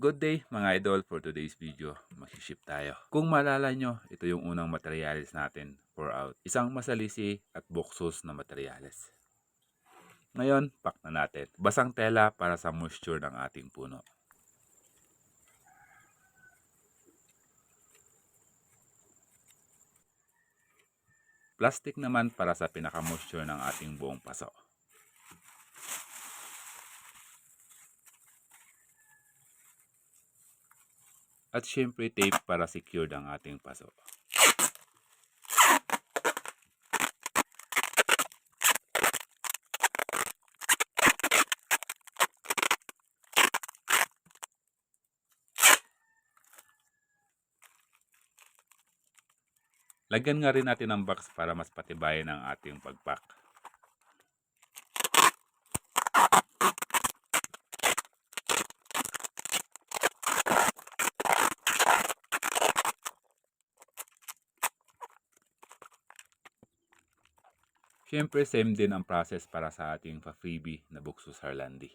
Good day mga idol, for today's video, mag-ship tayo. Kung maalala nyo, ito yung unang materials natin for out. Isang masalisi at buksos na materials. Ngayon, pack na natin. Basang tela para sa moisture ng ating puno. Plastic naman para sa pinaka-moisture ng ating buong paso. At syempre tape para secured ang ating paso. Lagyan nga rin natin ng box para mas patibayin ang ating pagpack. Siyempre, same din ang process para sa ating pa-freebie na Buxus Harlandi.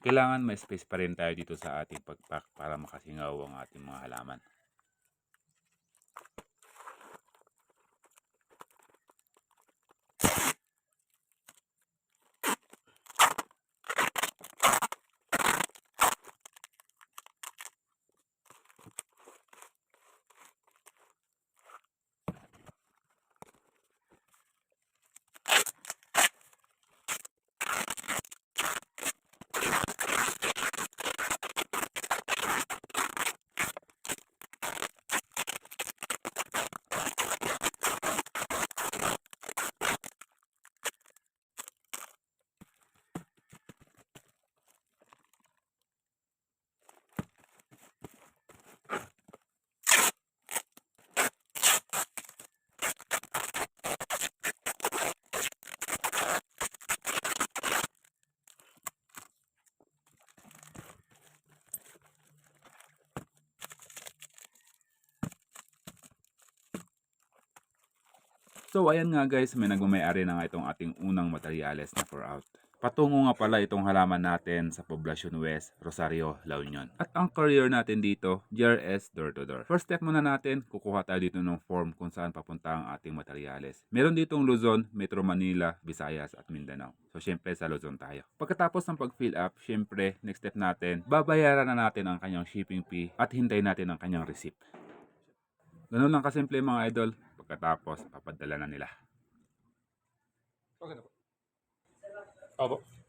Kailangan may space pa rin tayo dito sa ating pagpack para makasingaw ang ating mga halaman. So ayan nga guys, may nagmamayari na nga itong ating unang materyales na for out. Patungo nga pala itong halaman natin sa Poblacion West, Rosario, La Union. At ang courier natin dito, GRS door to door. First step muna natin, kukuha tayo dito ng form kung saan papunta ang ating materyales. Meron ditong Luzon, Metro Manila, Visayas at Mindanao. So syempre sa Luzon tayo. Pagkatapos ng pag-fill up, syempre next step natin, babayaran na natin ang kanyang shipping fee at hintayin natin ang kanyang receipt. Ganun lang kasimple mga idol. Pagkatapos, papadala na nila. Okay na po. Opo.